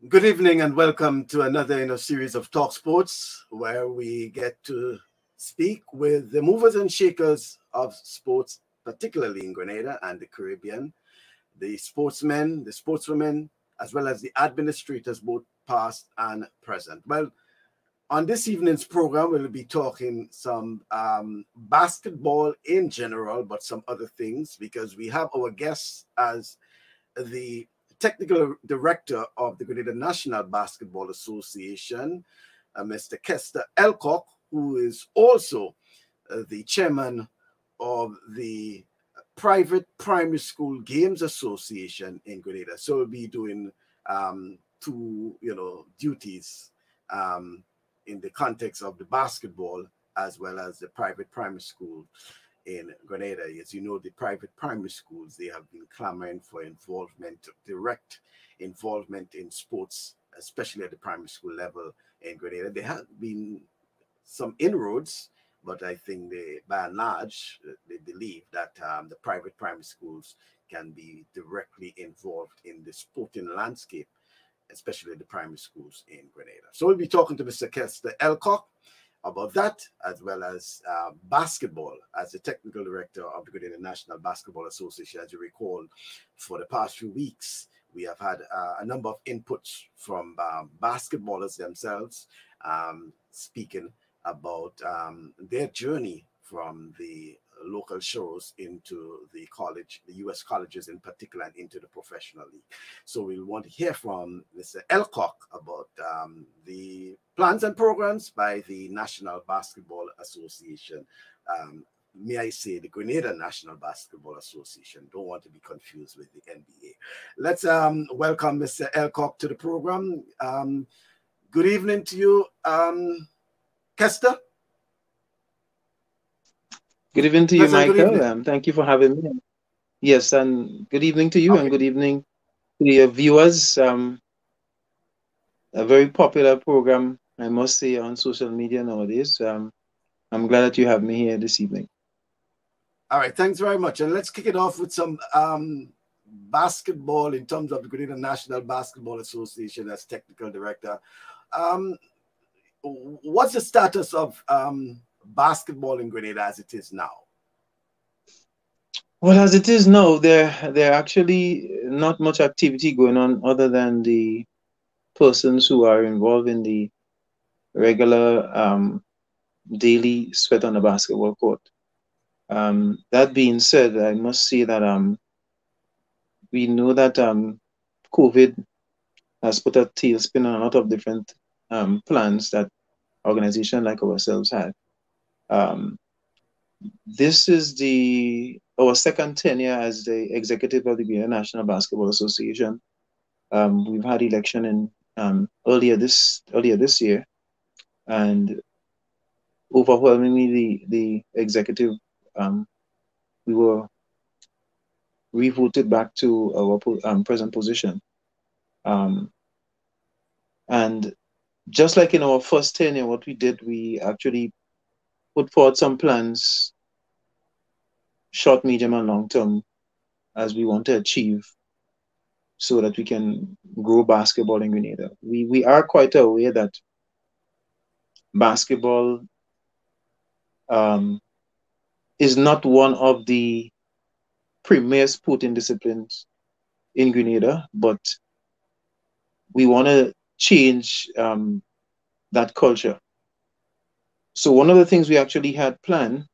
Good evening and welcome to another in a series of Talk Sports, where we get to speak with the movers and shakers of sports, particularly in Grenada and the Caribbean, the sportsmen, the sportswomen, as well as the administrators, both past and present. Well, on this evening's program, we'll be talking some basketball in general, but some other things, because we have our guests as the technical director of the Grenada National Basketball Association, Mr. Kester Elcock, who is also the chairman of the Private Primary School Games Association in Grenada. So we'll be doing two, duties in the context of the basketball as well as the private primary school in Grenada. As you know, the private primary schools, they have been clamoring for direct involvement in sports, especially at the primary school level in Grenada. There have been some inroads, but I think by and large, they believe that the private primary schools can be directly involved in the sporting landscape, especially the primary schools in Grenada. So we'll be talking to Mr. Kester Elcock about that, as well as basketball. As the technical director of the Grenada National Basketball Association, as you recall, for the past few weeks, we have had a number of inputs from basketballers themselves, speaking about their journey from the local shows into the U.S. colleges in particular, and into the professional league. So we'll want to hear from Mr. Elcock about the plans and programs by the National Basketball Association. May I say the Grenada National Basketball Association. Don't want to be confused with the NBA. Let's welcome Mr. Elcock to the program. Good evening to you, Kester. Good evening to you, Michael. Thank you for having me. Yes, and good evening to you, and good evening to your viewers. A very popular program, I must say, on social media nowadays. I'm glad that you have me here this evening. All right, thanks very much. And let's kick it off with some basketball in terms of the Grenada National Basketball Association as technical director. What's the status of basketball in Grenada as it is now? Well, as it is now, there actually not much activity going on other than the persons who are involved in the regular daily sweat on the basketball court. That being said, I must say that we know that COVID has put a tailspin on a lot of different plans that organizations like ourselves had. This is our second tenure as the executive of the Grenada National Basketball Association. We've had election in earlier this year, and overwhelmingly the executive we were revoted back to our present position. And just like in our first tenure, what we did, we actually put forward some plans, short, medium, and long term, as we want to achieve, so that we can grow basketball in Grenada. We are quite aware that basketball is not one of the premier sporting disciplines in Grenada, but we want to change that culture. So one of the things we actually had planned,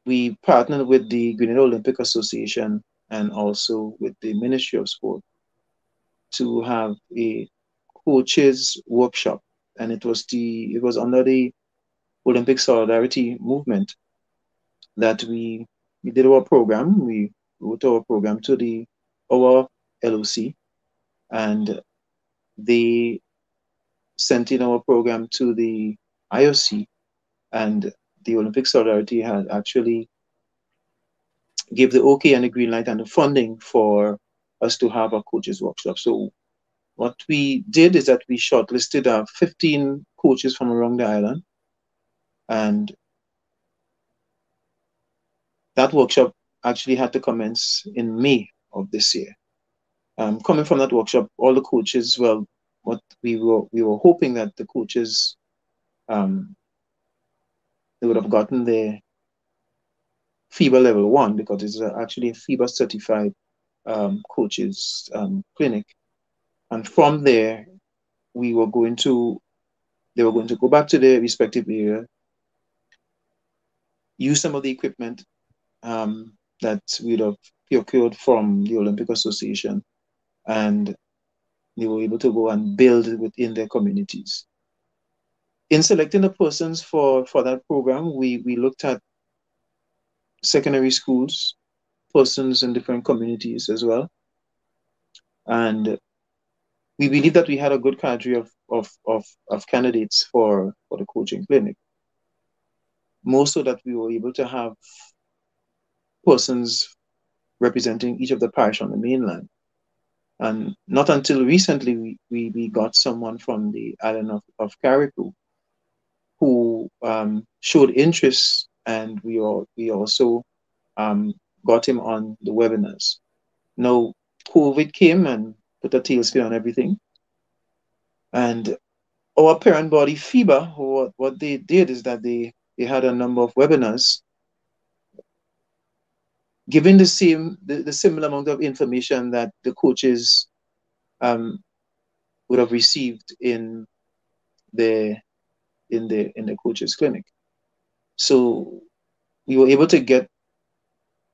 we partnered with the Grenada Olympic Association and also with the Ministry of Sport to have a coaches workshop, and it was under the Olympic Solidarity movement that we did our program. We wrote our program to our LOC, and they sent in our program to the IOC, and the Olympic Solidarity had actually gave the okay and the green light and the funding for us to have a coaches workshop. So what we did is that we shortlisted 15 coaches from around the island, and that workshop actually had to commence in May of this year. Coming from that workshop, all the coaches, well, what we were hoping that the coaches they would have gotten their FIBA level 1, because it's actually a FIBA certified coaches clinic. And from there, they were going to go back to their respective area, use some of the equipment that we'd have procured from the Olympic Association, and they were able to go and build within their communities. In selecting the persons for that program, we looked at secondary schools, persons in different communities as well. And we believe that we had a good cadre of candidates for the coaching clinic. More so that we were able to have persons representing each of the parish on the mainland. And not until recently we got someone from the island of Carriacou who showed interest, and we also got him on the webinars. Now, COVID came and put a tailspin on everything. And our parent body, FIBA, what they did is that they had a number of webinars giving the similar amount of information that the coaches would have received in the coaches clinic. So we were able to get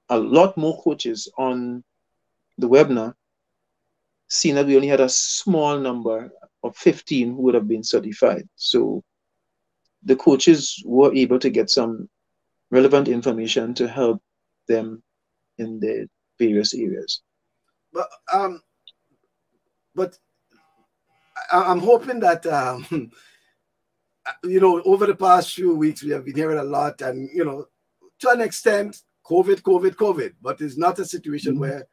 a lot more coaches on the webinar, seeing that we only had a small number of 15 who would have been certified. So the coaches were able to get some relevant information to help them in the various areas. But I'm hoping that you know, over the past few weeks we have been hearing a lot, and you know, to an extent, COVID, but it's not a situation where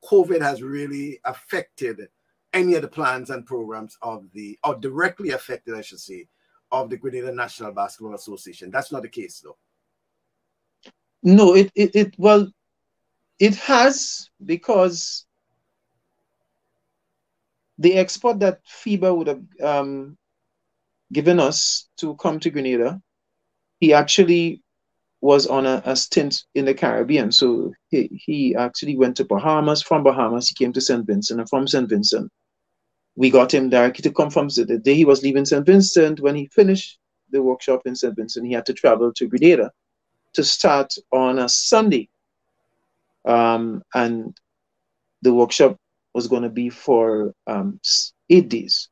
COVID has really affected any of the plans and programs of or directly affected, I should say, of the Grenada National Basketball Association. That's not the case, though. No, it has, because the export that FIBA would have given us to come to Grenada, he actually was on a stint in the Caribbean. So he actually went to Bahamas. From Bahamas, he came to St. Vincent, and from St. Vincent, we got him directly to come from the day he was leaving St. Vincent. When he finished the workshop in St. Vincent, he had to travel to Grenada to start on a Sunday. And the workshop was going to be for 8 days.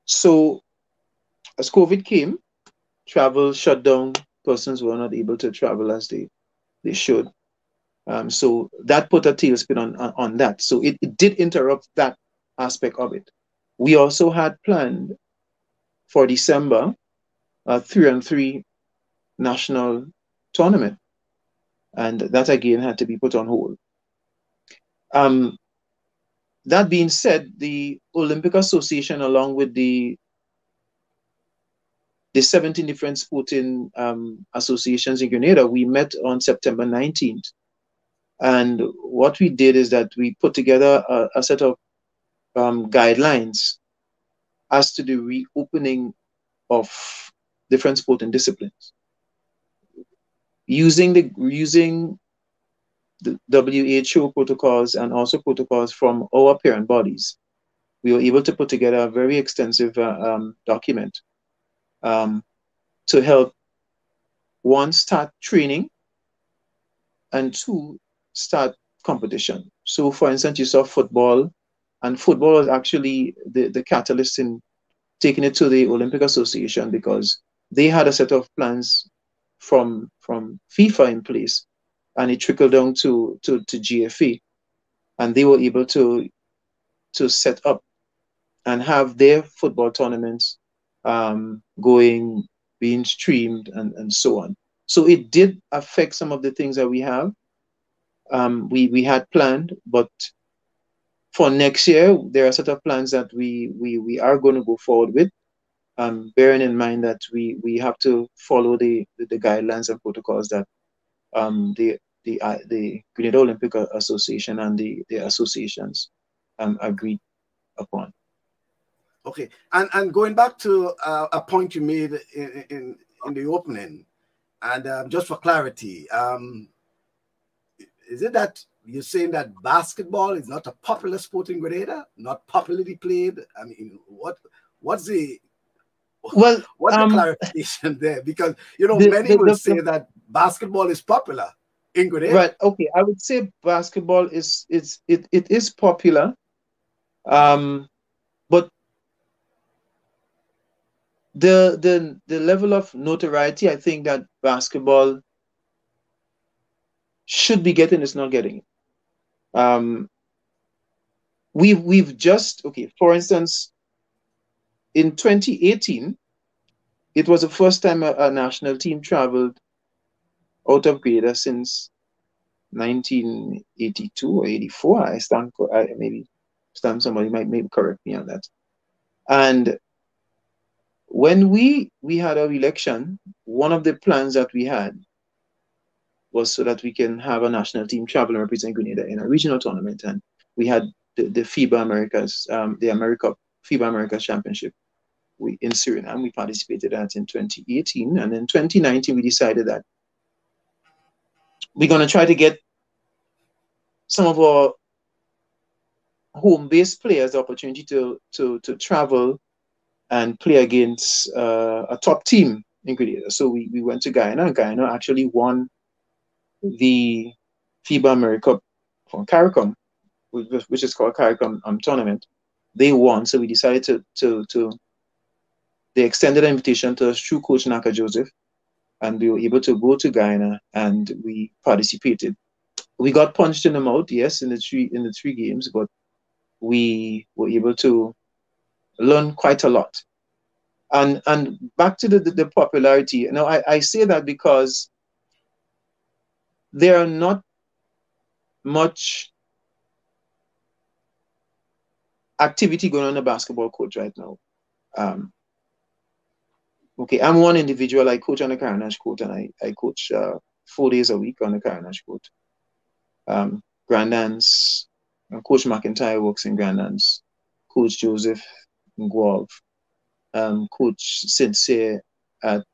So as COVID came, travel shut down, persons were not able to travel as they should. So that put a tailspin on that. So it did interrupt that aspect of it. We also had planned for December a 3-on-3 national tournament, and that again had to be put on hold. That being said, the Olympic Association, along with the 17 different sporting associations in Grenada, we met on September 19th. And what we did is that we put together a set of guidelines as to the reopening of different sporting disciplines. Using the WHO protocols and also protocols from our parent bodies, we were able to put together a very extensive document to help, one, start training, and two, start competition. So for instance, you saw football, and football was actually the catalyst in taking it to the Olympic Association, because they had a set of plans from FIFA in place, and it trickled down to GFA, and they were able to set up and have their football tournaments being streamed and so on. So it did affect some of the things that we have. We had planned, but for next year, there are a set of plans that we are going to go forward with, bearing in mind that we have to follow the guidelines and protocols that the the Grenada Olympic Association and the associations agreed upon. Okay, and going back to a point you made in the opening, and just for clarity, is it that you're saying that basketball is not a popular sport in Grenada, not popularly played? I mean, what's the clarification there? Because many will say that basketball is popular in Grenada. Right. Okay. I would say basketball it is popular, but the level of notoriety I think that basketball should be getting is not getting it. We've just, okay, for instance, in 2018, it was the first time a national team traveled out of Grenada since 1982 or 84. Somebody might maybe correct me on that. And when we had our election, one of the plans that we had was so that we can have a national team travel and represent Grenada in a regional tournament. And we had the FIBA Americas, FIBA Americas Championship in Suriname. We participated in that in 2018. And in 2019, we decided that we're going to try to get some of our home-based players the opportunity to travel and play against a top team in Grenada. So we went to Guyana, and Guyana actually won the FIBA America from CARICOM, which is called CARICOM tournament. They won, so we decided they extended an invitation to us through Coach Naka Joseph, and we were able to go to Guyana and we participated. We got punched in the mouth, yes, in the three games, but we were able to learn quite a lot. And back to the popularity. I say that because there are not much activity going on in the basketball court right now. Okay, I'm one individual. I coach on the Caranash court, and I coach 4 days a week on the Caranash court. Grandans, Coach McIntyre works in Grandans. Coach Joseph in Guelph. Coach Sincere at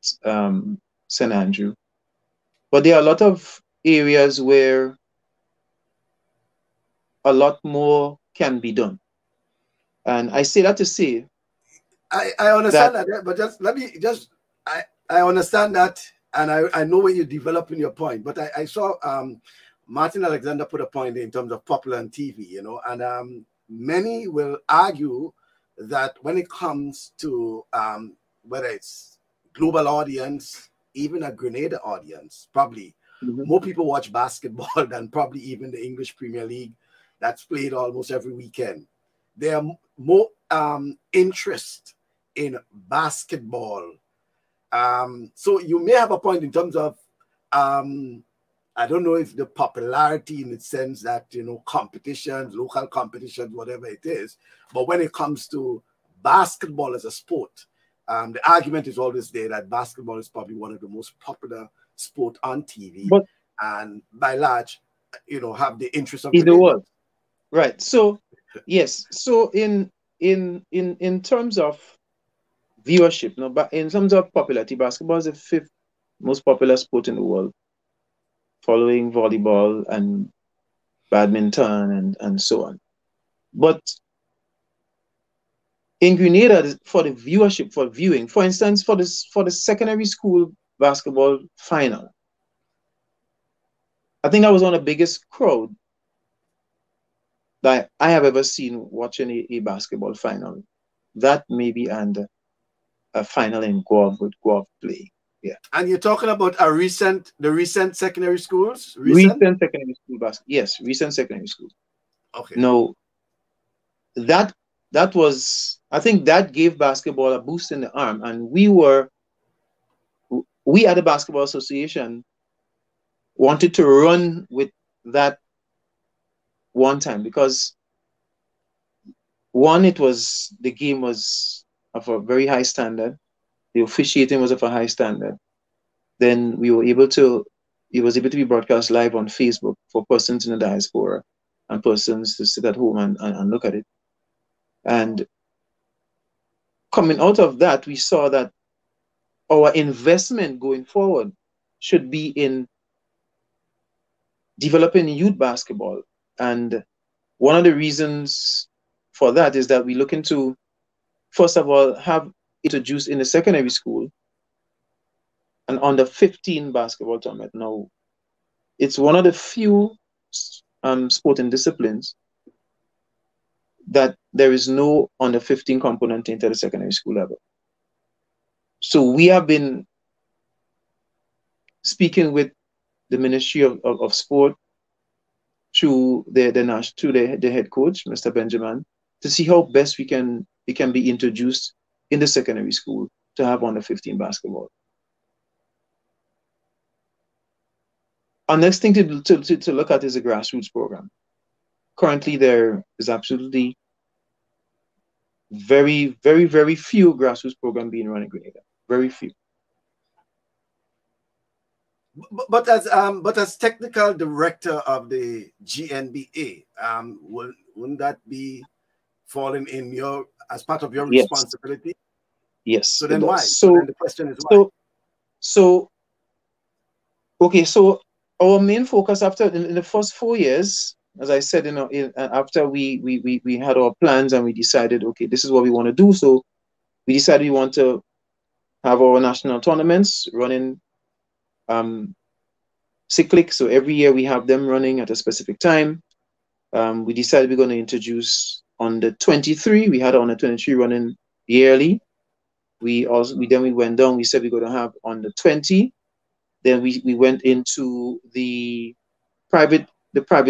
St. Andrew. But there are a lot of areas where a lot more can be done. And I say that to say, I understand that, but I understand that, and I know where you're developing your point, but I saw Martin Alexander put a point in terms of popular on TV, and many will argue that when it comes to whether it's global audience, even a Grenada audience, probably more people watch basketball than probably even the English Premier League that's played almost every weekend. There are more interest in basketball. So you may have a point in terms of, I don't know if the popularity in the sense that, competitions, local competitions, whatever it is, but when it comes to basketball as a sport, the argument is always there that basketball is probably one of the most popular sport on TV, and by large, have the interest of the world. Right. So yes. So in terms of viewership, but in terms of popularity, basketball is the 5th most popular sport in the world, following volleyball and badminton and so on. But in Grenada, for the viewership, for viewing, for instance, for the secondary school basketball final, I think that was one of the biggest crowd that I have ever seen watching a basketball final. That maybe and a final in Guelph with Guelph play. Yeah. And you're talking about the recent secondary schools? Recent secondary school basketball. Yes, recent secondary school. Okay. No, that was, I think that gave basketball a boost in the arm. And we at the Basketball Association wanted to run with that one time because one, the game was of a very high standard. The officiating was of a high standard. Then we were able to it was able to be broadcast live on Facebook for persons in the diaspora and persons to sit at home and look at it. And coming out of that, we saw that our investment going forward should be in developing youth basketball. And one of the reasons for that is that we look into, first of all, have introduced in the secondary school an under 15 basketball tournament. Now, it's one of the few sporting disciplines that there is no under 15 component into the secondary school level. So we have been speaking with the Ministry of Sport through the head coach, Mr. Benjamin, to see how best it can be introduced in the secondary school to have under 15 basketball. Our next thing to look at is a grassroots program. Currently, there is absolutely very, very, very few grassroots programs being run in Grenada. Very few. But as technical director of the GNBA, wouldn't that be falling in as part of your responsibility? Yes. So then why? So then the question is why? So our main focus in the first 4 years, as I said, after we had our plans and we decided, okay, this is what we want to do. So we decided we want to have our national tournaments running cyclic. So every year we have them running at a specific time. We decided we're going to introduce on the 23. We had on the 23 running yearly. We went down. We said we're going to have on the 20. Then we went into the private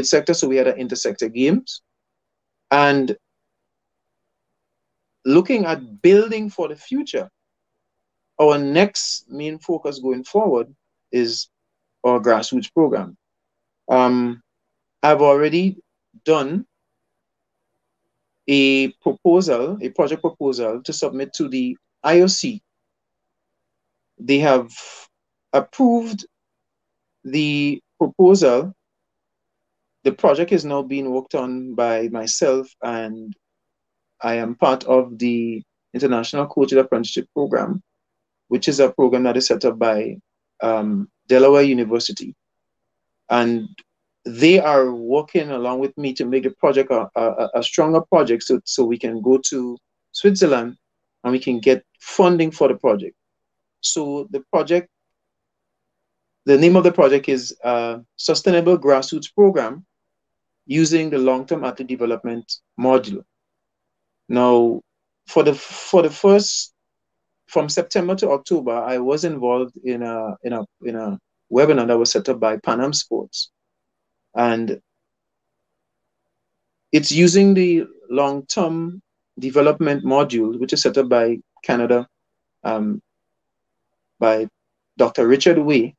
sector. So we had an intersector games, and looking at building for the future. Our next main focus going forward is our grassroots program. I've already done a project proposal to submit to the IOC. They have approved the proposal. The project is now being worked on by myself, and I am part of the International Coaches Apprenticeship Program, which is a program that is set up by Delaware University. And they are working along with me to make the project a stronger project so we can go to Switzerland and we can get funding for the project. So the name of the project is Sustainable Grassroots Program using the Long-Term Athlete Development Module. Now, for the first, from September to October, I was involved in a webinar that was set up by Pan Am Sports, and it's using the long-term development module, which is set up by Canada, by Dr. Richard Way,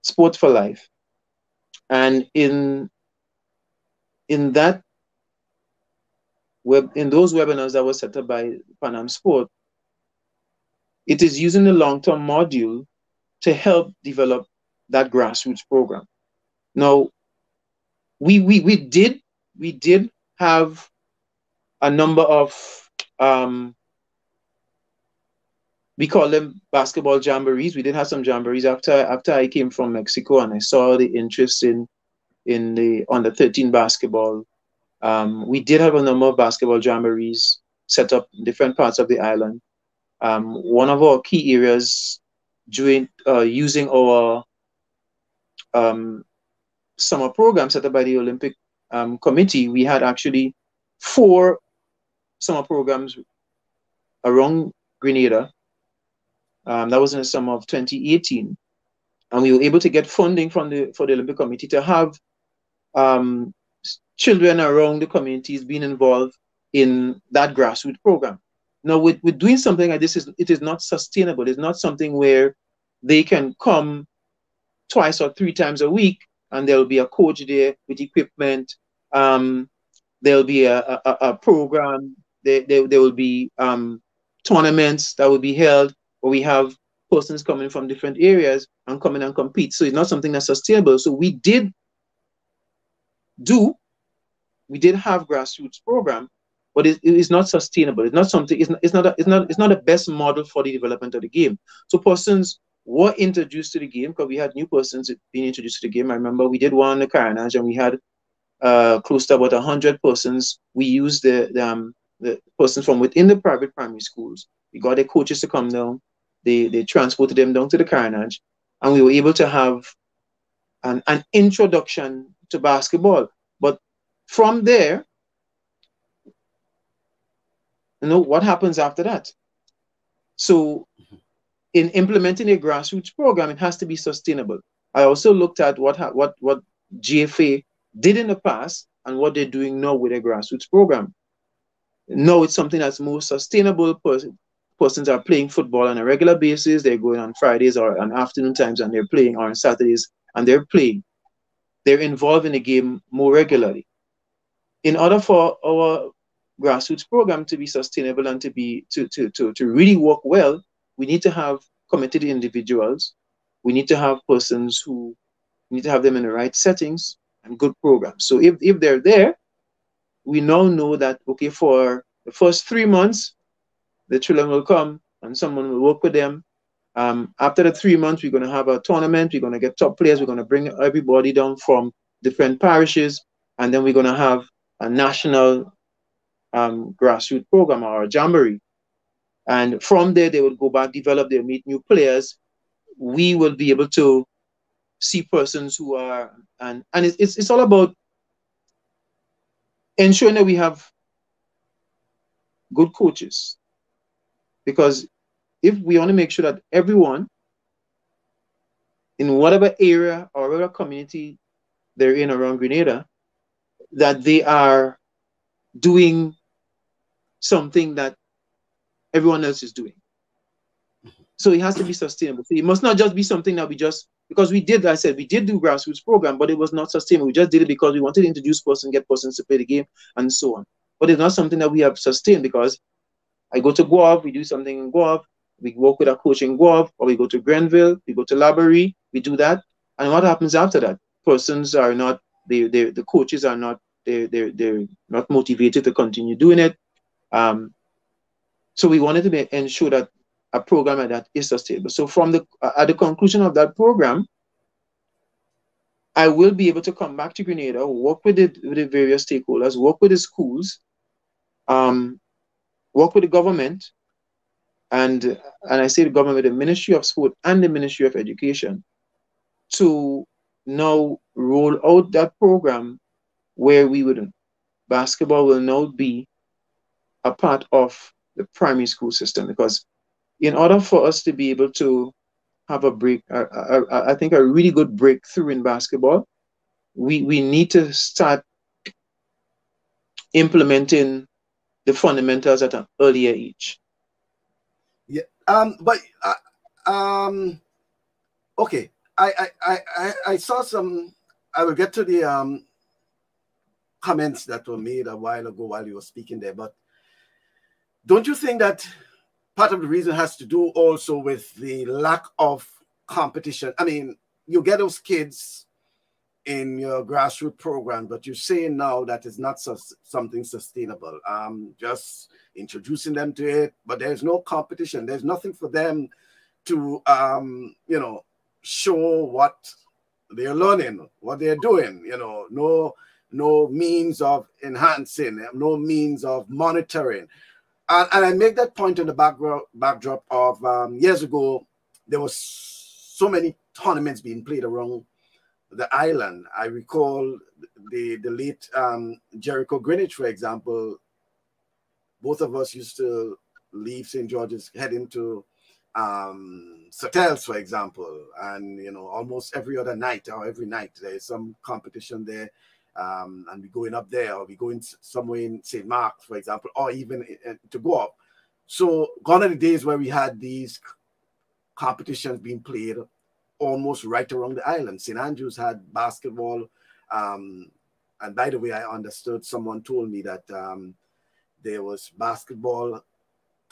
Sport for Life, and in those webinars that were set up by Pan Am Sport, it is using the long-term module to help develop that grassroots program. Now, we did have a number of we call them basketball jamborees. We did have some jamborees after I came from Mexico and I saw the interest in the under 13 basketball. We did have a number of basketball jamborees set up in different parts of the island. One of our key areas using our summer program set up by the Olympic Committee, we had actually 4 summer programs around Grenada. That was in the summer of 2018. And we were able to get funding for the Olympic Committee to have children around the communities being involved in that grassroots program. Now, with doing something like this, it is not sustainable. It's not something where they can come twice or 3 times a week and there will be a coach there with equipment. There'll be a program. There will be tournaments that will be held where we have persons coming from different areas and come in and compete. So it's not something that's sustainable. So we did have grassroots program, but it is not sustainable. It's not something. It's not the best model for the development of the game. So persons were introduced to the game because we had new persons being introduced to the game. I remember we did one in the Carnage, and we had close to about 100 persons. We used the persons from within the private primary schools. We got the coaches to come down. They transported them down to the Carnage, and we were able to have an introduction to basketball. But from there, what happens after that? So in implementing a grassroots program, it has to be sustainable. I also looked at what GFA did in the past and what they're doing now with a grassroots program. Now it's something that's more sustainable. Persons are playing football on a regular basis. They're going on Fridays or on afternoon times, and they're playing, or on Saturdays, and they're playing. They're involved in the game more regularly. In order for our grassroots program to be sustainable and to really work well, we need to have committed individuals. We need to have persons who need to have them in the right settings and good programs. So if they're there, we now know that, okay, for the first 3 months, the children will come and someone will work with them. After the 3 months, we're going to have a tournament. We're going to get top players. We're going to bring everybody down from different parishes. And then we're going to have a national grassroots program or a jamboree. And from there, they will go back, develop, they'll meet new players. We will be able to see persons who are, and it's all about ensuring that we have good coaches. Because if we want to make sure that everyone in whatever area or whatever community they're in around Grenada, that they are doing something that everyone else is doing. So it has to be sustainable. So it must not just be something that we just, because we did, I said, we did do grassroots program, but it was not sustainable. We just did it because we wanted to introduce persons, get persons to play the game, and so on. But it's not something that we have sustained, because I go to Guav, we do something in Guav, we work with a coach in Guav, or we go to Grenville, we go to Laborie, we do that. And what happens after that? Persons are not, the coaches are not, they're not motivated to continue doing it. So we wanted to ensure that a program like that is sustainable. So from at the conclusion of that program, I will be able to come back to Grenada, work with the various stakeholders, work with the schools, work with the government, and I say the government, the Ministry of Sport and the Ministry of Education, to now roll out that program where basketball will now be a part of the primary school system. Because in order for us to be able to have I think a really good breakthrough in basketball, we need to start implementing the fundamentals at an earlier age. Yeah. Okay. I saw some. I will get to the comments that were made a while ago while you were speaking there. But don't you think that part of the reason has to do also with the lack of competition? I mean, you get those kids in your grassroots program, but you're saying now that it's not something sustainable. Just introducing them to it, but there's no competition. There's nothing for them to, show what they're learning, what they're doing. No means of enhancing, no means of monitoring. And I make that point in the backdrop of years ago, there was so many tournaments being played around the island. I recall the late Jericho Greenwich, for example. Both of us used to leave St. George's, head into Sotels, for example, and almost every other night or every night there's some competition there, and we're going up there, or we're going somewhere in St. Mark, for example, or even to go up. So gone are the days where we had these competitions being played almost right around the island. St. Andrews had basketball, and by the way, I understood, someone told me that there was basketball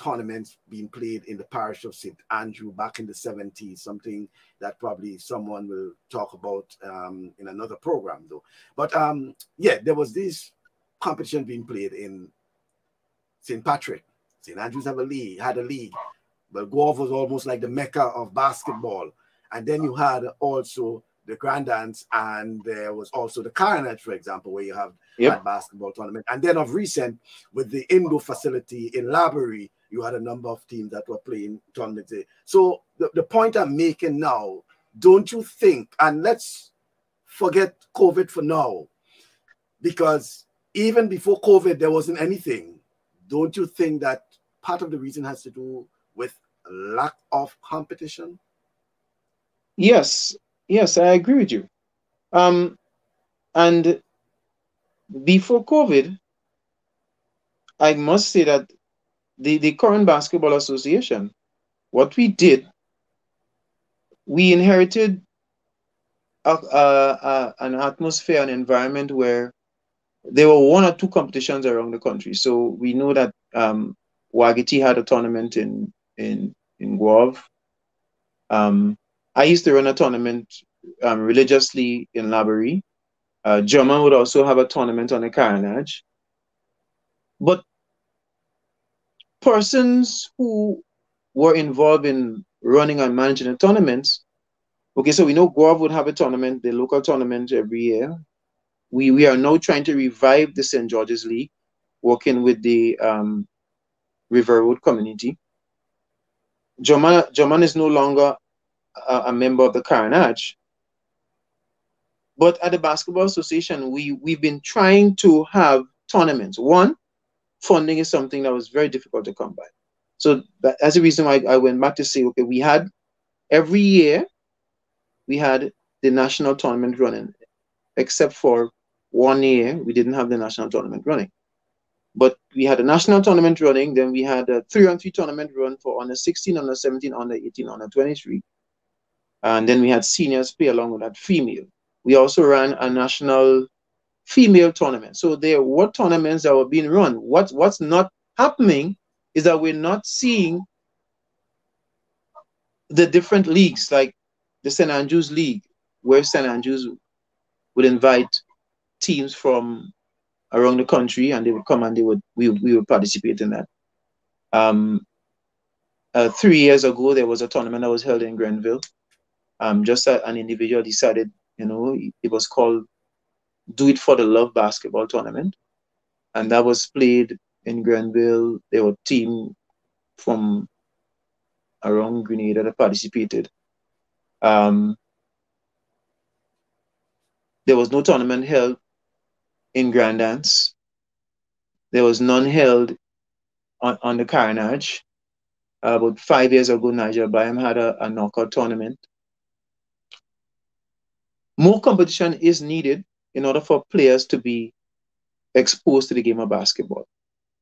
tournaments being played in the parish of St. Andrew back in the 70s, something that probably someone will talk about in another program though. But yeah, there was this competition being played in St. Patrick. St. Andrews had a league. But Guelph was almost like the mecca of basketball. And then you had also the Grandans, and there was also the Coronet, for example, where you have had basketball tournament. And then of recent, with the indoor facility in Laborie, you had a number of teams that were playing tournaments there. So the point I'm making now, don't you think, and let's forget COVID for now, because even before COVID, there wasn't anything. Don't you think that part of the reason has to do with lack of competition? Yes, I agree with you. And before COVID, I must say that the current Basketball Association, what we did, we inherited an atmosphere, an environment where there were one or two competitions around the country. So we know that Wagiti had a tournament in Guelph. I used to run a tournament religiously in Laborie. German would also have a tournament on the Carnage. But persons who were involved in running and managing the tournaments, okay, so we know Guelph would have a tournament, the local tournament every year. We are now trying to revive the St. George's League, working with the River Road community. German is no longer a member of the Carnage. But at the Basketball Association, we've been trying to have tournaments. One, funding is something that was very difficult to come by. So that's the reason why I went back to say, okay, we had every year, we had the national tournament running, except for 1 year, we didn't have the national tournament running. But we had a national tournament running, then we had a 3-on-3 tournament run for under 16, under 17, under 18, under 23. And then we had seniors play along with that female. We also ran a national female tournament. So there were tournaments that were being run. What's not happening is that we're not seeing the different leagues, like the St. Andrews League, where St. Andrews would invite teams from around the country, and they would come and we would participate in that. 3 years ago, there was a tournament that was held in Grenville. Just an individual decided, it was called Do It for the Love Basketball Tournament. And that was played in Grenville. There were teams from around Grenada that participated. There was no tournament held in Grandance. There was none held on the Carnage. About 5 years ago, Nigel Byam had a knockout tournament. More competition is needed in order for players to be exposed to the game of basketball.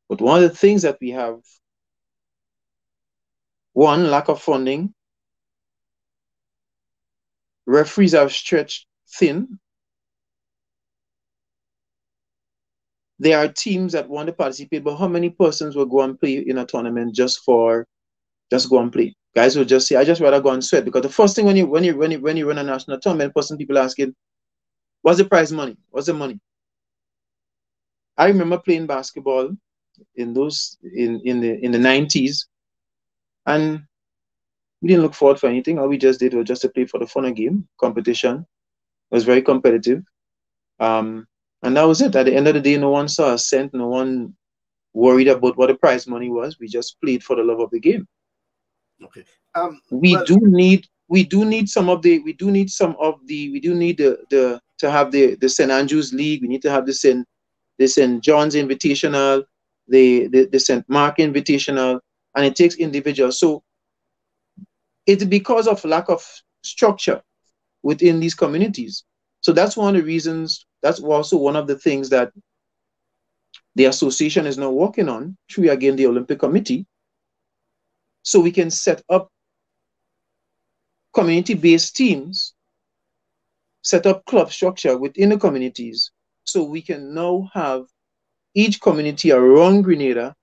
But one of the things that we have, one, lack of funding. Referees are stretched thin. There are teams that want to participate, but how many persons will go and play in a tournament just go and play? Guys will just say, I just rather go and sweat, because the first thing when you run a national tournament, people asking, what's the prize money? What's the money? I remember playing basketball in the 90s, and we didn't look forward for anything. All we just did was just to play for the fun of game. Competition was very competitive. And that was it. At the end of the day, no one saw a cent. No one worried about what the prize money was. We just played for the love of the game. Okay. We do need to have the St. Andrews League. We need to have the St. John's Invitational, the St. Mark Invitational, and it takes individuals. So it's because of lack of structure within these communities. So that's one of the reasons, that's also one of the things that the association is now working on through, again, the Olympic Committee, so we can set up community-based teams, set up club structure within the communities, so we can now have each community around Grenada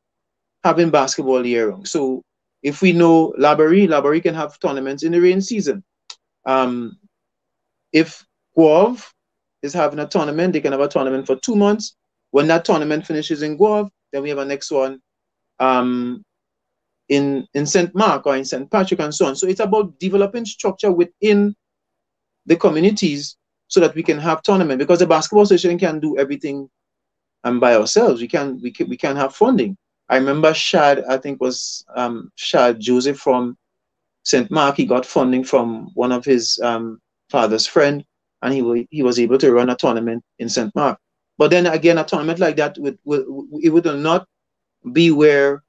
having basketball year round. So if we know Labary can have tournaments in the rain season. If Guave is having a tournament, they can have a tournament for 2 months. When that tournament finishes in Guave, then we have a next one in St. Mark or in St. Patrick and so on. So it's about developing structure within the communities so that we can have tournament, because the basketball association can't do everything by ourselves. We can't have funding. I remember Shad, I think was Shad Joseph from St. Mark. He got funding from one of his father's friend, and he was able to run a tournament in St. Mark. But then again, a tournament like that it will not be where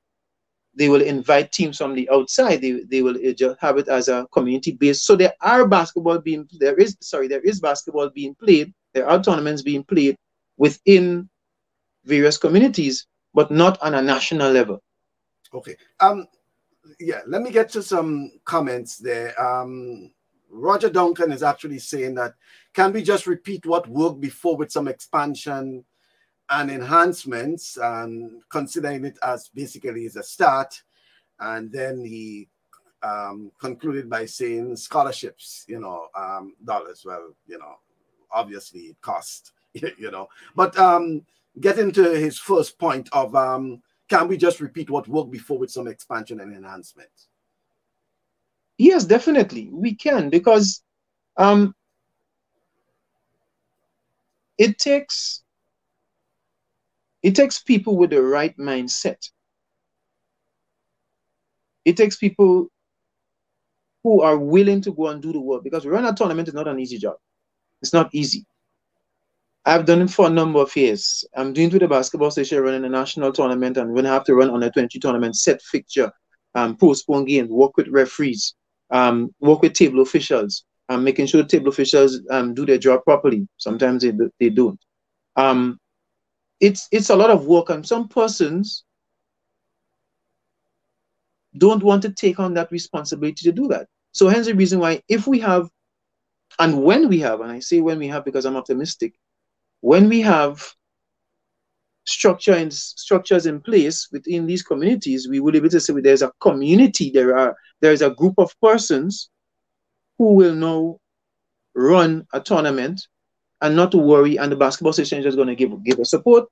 they will invite teams from the outside. They will just have it as a community based. So there is basketball being played. There are tournaments being played within various communities, but not on a national level. Okay. Yeah, let me get to some comments there. Roger Duncan is actually saying that, can we just repeat what worked before with some expansion and enhancements, and considering it as basically as a start? And then he concluded by saying scholarships, dollars. Well, obviously it costs, but getting to his first point of, can we just repeat what worked before with some expansion and enhancement? Yes, definitely we can, because it takes people with the right mindset. It takes people who are willing to go and do the work, because running a tournament is not an easy job. It's not easy. I've done it for a number of years. I'm doing it with the basketball association, running a national tournament, and when I have to run under 20 tournament, set fixture, postpone games, work with referees, work with table officials, making sure the table officials do their job properly. Sometimes they don't. It's a lot of work, and some persons don't want to take on that responsibility to do that. So hence the reason why, if we have, and when we have, and I say when we have because I'm optimistic, when we have structures in place within these communities, we will be able to say there's a community, there is a group of persons who will now run a tournament, and not to worry, and the basketball association is just going to give us support.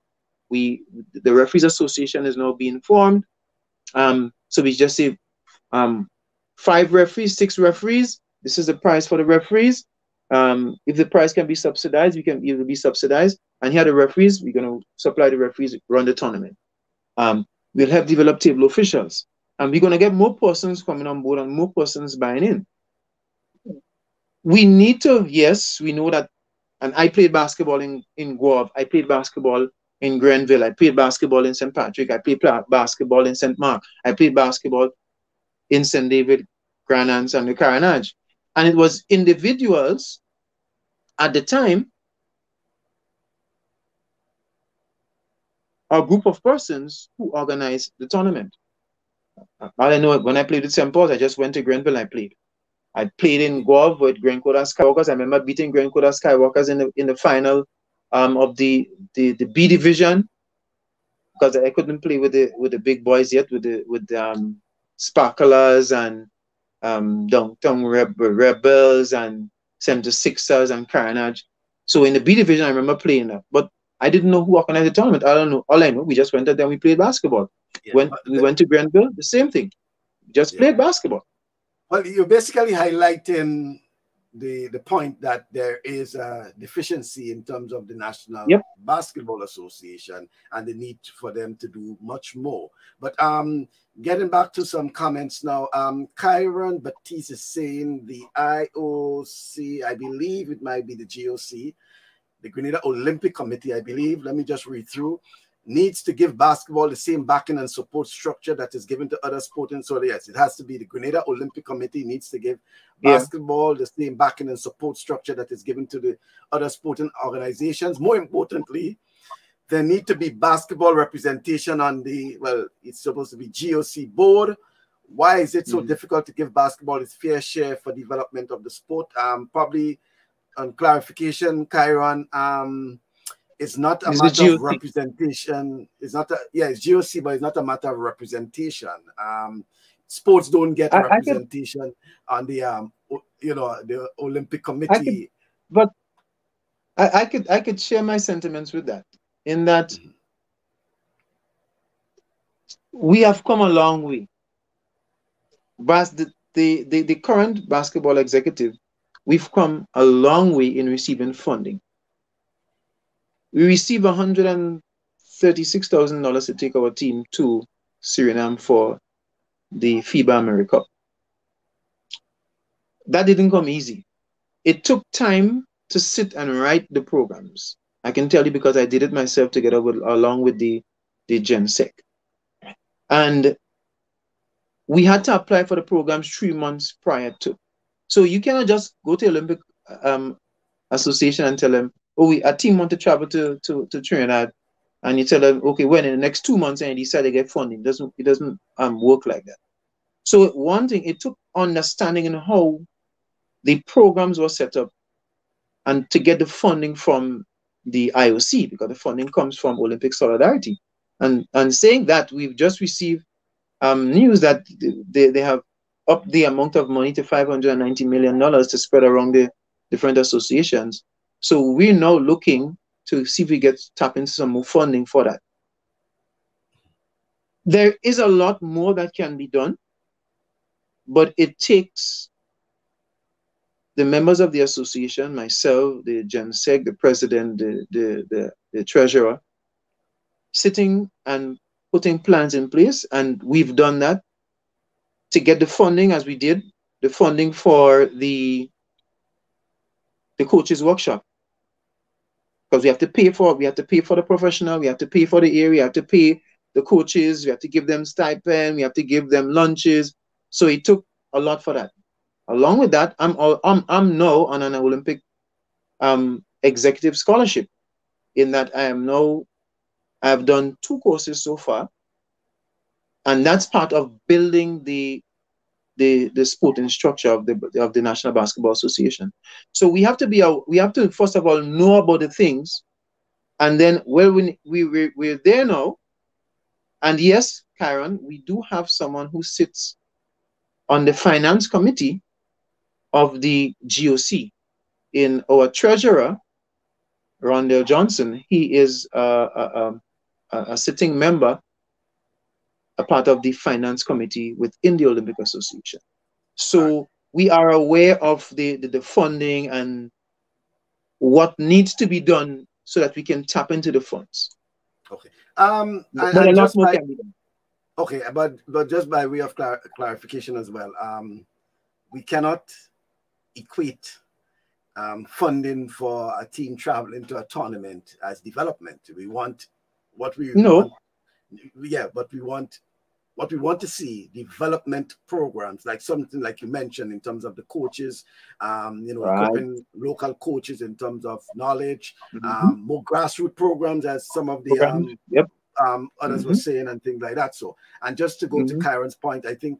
The referees association is now being formed. So we just say 5 referees, 6 referees. This is the price for the referees. If the price can be subsidized, it will be subsidized. And here are the referees. We're going to supply the referees, run the tournament. We'll have developed table officials. And we're going to get more persons coming on board and more persons buying in. We need to, yes, we know that. And I played basketball in Guave. I played basketball in Grenville. I played basketball in St. Patrick. I played basketball in St. Mark. I played basketball in St. David, Granans, and the Carenage. And it was individuals at the time, a group of persons who organized the tournament. All I know, when I played with St. Paul's, I just went to Grenville and I played. I played in Guave with Grenada Skywalkers. I remember beating Grenada Skywalkers in the final of the B division, because I couldn't play with the big boys yet, with the Sparklers and Downtown Rebels and 76ers and Carnage. So in the B division, I remember playing that, but I didn't know who organized the tournament. I don't know. All I know, we just went there, then we played basketball. Yeah, when we went to Grenville, the same thing. We just played basketball. Well, you're basically highlighting the point that there is a deficiency in terms of the National Basketball Association and the need for them to do much more. But getting back to some comments now, Kyron Batiste is saying the IOC, I believe it might be the GOC, the Grenada Olympic Committee, I believe, let me just read through, needs to give basketball the same backing and support structure that is given to other sporting. So yes, it has to be the Grenada Olympic Committee needs to give basketball the same backing and support structure that is given to the other sporting organizations. More importantly, there need to be basketball representation on the, well, it's supposed to be GOC board. Why is it so difficult to give basketball its fair share for development of the sport? Probably on clarification, Kyron, it's not a It's the matter of GOC. representation. It's not a, yeah, it's GOC, but it's not a matter of representation. Sports don't get I could, representation on the the Olympic I could, Committee. but I could share my sentiments with that. In that we have come a long way. The current basketball executive, we've come a long way in receiving funding. We receive $136,000 to take our team to Suriname for the FIBA America. That didn't come easy. It took time to sit and write the programs. I can tell you because I did it myself together along with the GenSec. And we had to apply for the programs 3 months prior to. So you cannot just go to Olympic Association and tell them, oh, a team want to travel to Trinidad, and you tell them, okay, when in the next 2 months, and you decide to get funding. It doesn't work like that. So one thing, it took understanding in how the programs were set up and to get the funding from the IOC, because the funding comes from Olympic Solidarity. And saying that, we've just received news that they have upped the amount of money to $590 million to spread around the different associations. So we're now looking to see if we get tap into some more funding for that. There is a lot more that can be done, but it takes the members of the association, myself, the GenSec, the president, the treasurer, sitting and putting plans in place. And we've done that to get the funding, as we did, the funding for the coaches workshop. Because we have to pay for the professional, we have to pay for the area, we have to pay the coaches, we have to give them stipend, we have to give them lunches. So it took a lot for that. Along with that, I'm now on an Olympic executive scholarship, in that I've done 2 courses so far, and that's part of building the sporting structure of the National Basketball Association. So we have to first of all know about the things, and then we're there now. And yes, Karen, we do have someone who sits on the finance committee of the GOC. In our treasurer, Rondell Johnson, he is a sitting member, a part of the finance committee within the Olympic Association. So we are aware of the funding and what needs to be done so that we can tap into the funds. Okay. But a lot more can be done. Okay, but just by way of clarification as well, we cannot equate funding for a team traveling to a tournament as development. We want what we want. Yeah, but we want what we want to see, development programs, like something like you mentioned in terms of the coaches, equipping local coaches in terms of knowledge, more grassroots programs, as some of the others were saying, and things like that. So, and just to go to Kyron's point, I think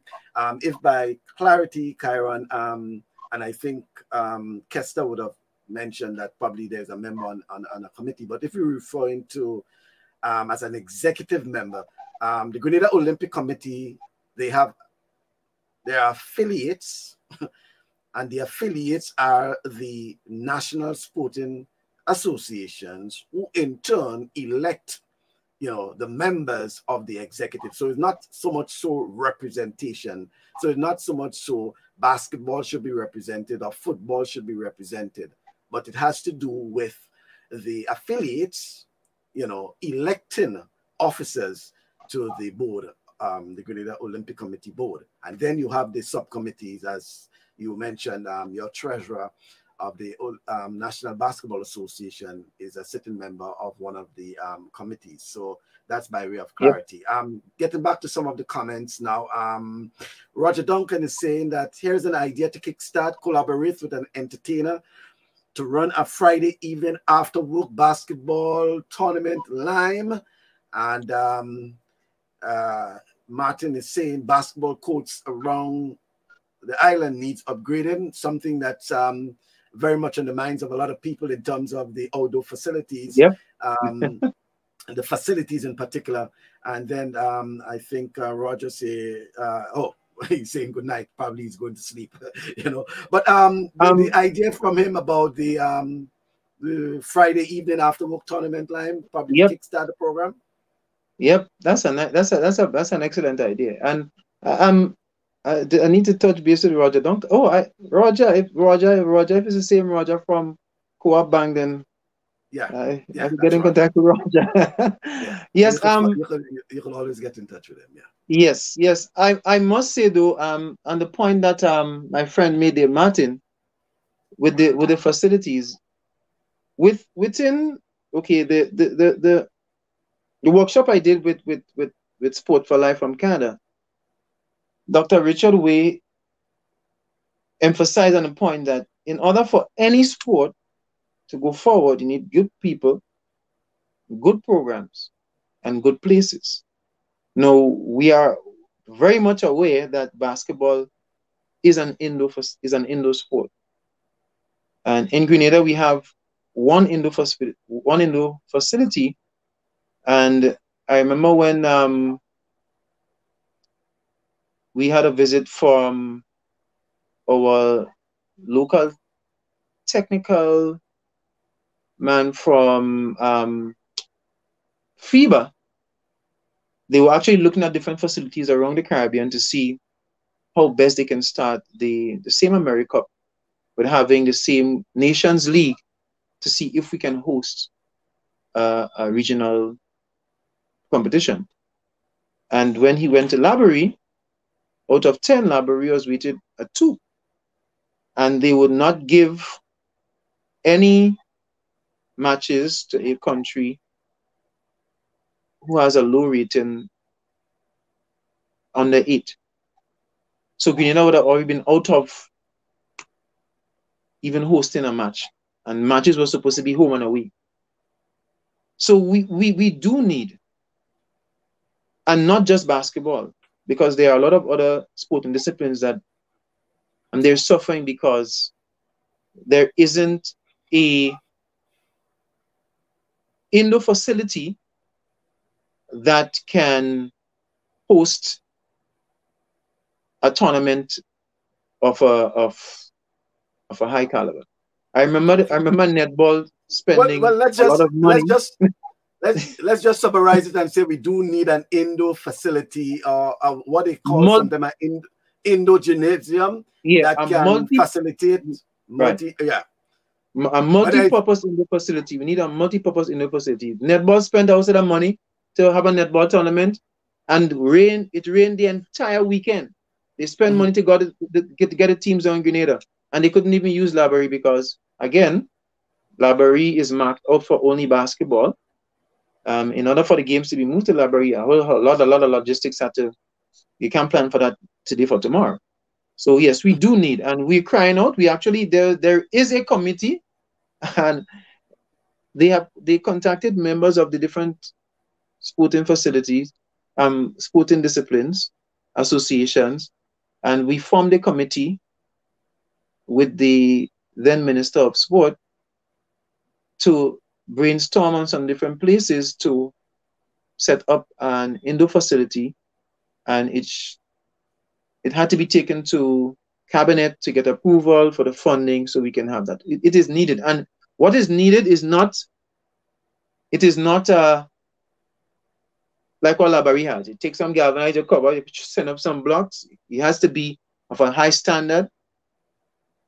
if by clarity, Kyron, and I think Kester would have mentioned that probably there's a member on a committee, but if you're referring to as an executive member, the Grenada Olympic Committee, there are affiliates, and the affiliates are the national sporting associations, who in turn elect the members of the executive. So it's not so much so representation. So it's not so much so basketball should be represented or football should be represented, but it has to do with the affiliates, electing officers to the board, the Grenada Olympic Committee board. And then you have the subcommittees, as you mentioned, your treasurer of the National Basketball Association is a sitting member of one of the committees. So that's by way of clarity. Getting back to some of the comments now, Roger Duncan is saying that here's an idea to kickstart, collaborate with an entertainer to run a Friday evening after work basketball tournament Lime. And Martin is saying basketball courts around the island needs upgrading, something that's very much in the minds of a lot of people in terms of the outdoor facilities. the facilities in particular. And then I think Roger say, oh, he's saying good night. Probably he's going to sleep, you know. But the idea from him about the Friday evening after work tournament line probably kickstart the program. Yep, that's an excellent idea. And I need to touch base with Roger. Roger, if it's the same Roger from Co-op Bank, then I can get in contact with Roger. Yes, you can always get in touch with him. Yes. I must say though, on the point that my friend made there, Martin, with the facilities, within the workshop I did with Sport for Life from Canada, Dr. Richard Way emphasized on the point that in order for any sport to go forward, you need good people, good programs, and good places. Now, we are very much aware that basketball is an indoor sport. And in Grenada, we have one indoor facility. And I remember when we had a visit from our local technical man from FIBA. They were actually looking at different facilities around the Caribbean to see how best they can start the same AmeriCup with having the same Nations League to see if we can host a regional competition. And when he went to Laborie, out of 10, Laborie was rated a 2. And they would not give any matches to a country who has a low rating under 8. So Grenada would have already been out of even hosting a match. And matches were supposed to be home and away. So we do need, and not just basketball, because there are a lot of other sporting disciplines that they're suffering because there isn't a indoor facility that can host a tournament of a high caliber. I remember netball spending a lot of money. Let's just summarize it and say we do need an indoor facility, or what they call sometimes an indoor gymnasium that can facilitate a multi-purpose indoor facility. We need a multi-purpose indoor facility. Netball spent a lot of money to have a netball tournament, and it rained the entire weekend. They spent money to get the teams down in Grenada, and they couldn't even use Laborie because, again, Laborie is marked out for only basketball. In order for the games to be moved to Laborie, a lot of logistics you can't plan for that today for tomorrow. So yes, we do need, and we're crying out. We actually, there is a committee, and they contacted members of the different sporting facilities, sporting disciplines, associations, and we formed a committee with the then Minister of Sport to brainstorm on some different places to set up an indoor facility, and it had to be taken to cabinet to get approval for the funding so we can have that. It is needed, and what is needed is not like what Laborie has. It takes some galvanizer cover, you send up some blocks. It has to be of a high standard.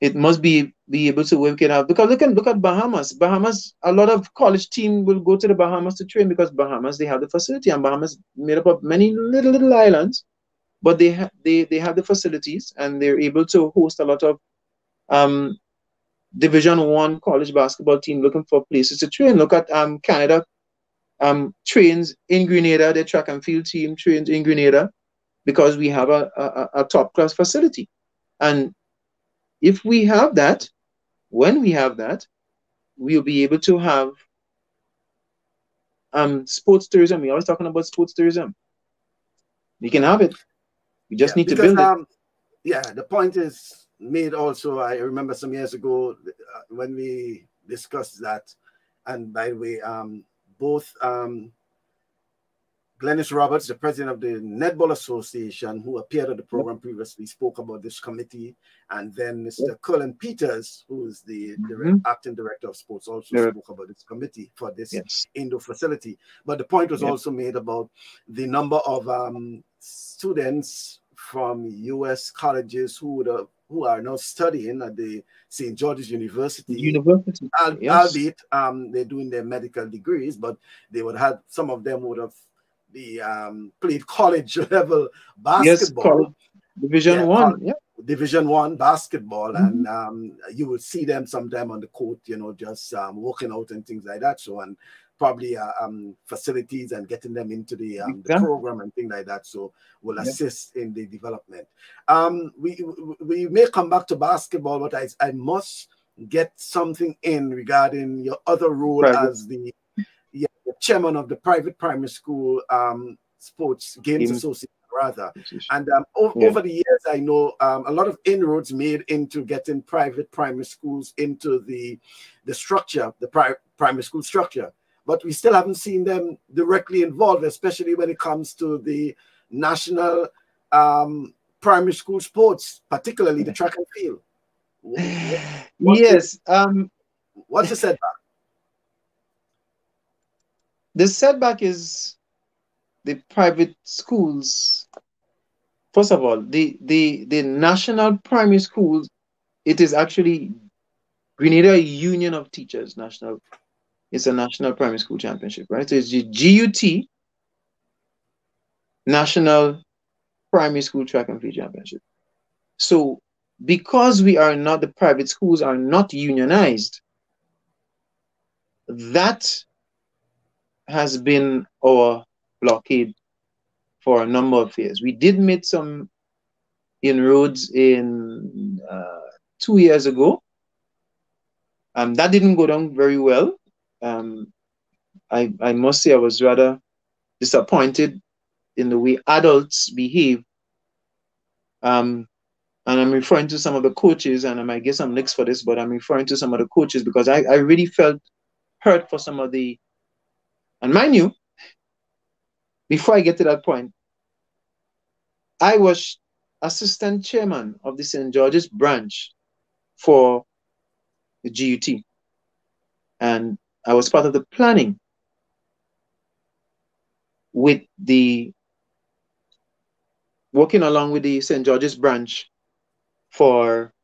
It must be able to work it out. Because look at Bahamas. Bahamas, a lot of college team will go to the Bahamas to train because Bahamas, they have the facility, and Bahamas made up of many little islands, but they have the facilities, and they're able to host a lot of Division I college basketball team looking for places to train. Look at Canada trains in Grenada. Their track and field team trains in Grenada because we have a top class facility. And if we have that, when we have that, we'll be able to have sports tourism. We're always talking about sports tourism. We can have it. We just need to build it. Yeah, the point is made also. I remember some years ago when we discussed that, and by the way, both Glennis Roberts, the president of the Netball Association, who appeared at the program previously, spoke about this committee. And then Mr. Colin Peters, who is the acting director of sports, also spoke about this committee for this indoor facility. But the point was also made about the number of students from U.S. colleges who are now studying at the St. George's University. Albeit they're doing their medical degrees, but they would have, some of them would have played college level basketball. Division One, Division One basketball, and you will see them sometime on the court, you know, just working out and things like that. So, and probably facilities and getting them into the program and things like that. So, will assist in the development. We may come back to basketball, but I must get something in regarding your other role as the chairman of the private primary school sports games association, rather. And over the years, I know a lot of inroads made into getting private primary schools into the structure, the primary school structure. But we still haven't seen them directly involved, especially when it comes to the national primary school sports, particularly the track and field. What's the setback? The setback is the private schools. First of all, the national primary schools, it is actually Grenada Union of Teachers National. It's a national primary school championship, right? So it's the GUT, National Primary School Track and Field Championship. So because we are not, the private schools are not unionized, that has been our blockade for a number of years. We did make some inroads in 2 years ago. That didn't go down very well. I must say I was rather disappointed in the way adults behave. And I'm referring to some of the coaches, and I might get some licks for this, but I'm referring to some of the coaches because I really felt hurt for some of the, and mind you, before I get to that point, I was assistant chairman of the St. George's branch for the GUT. And I was part of the planning with working along with the St. George's branch for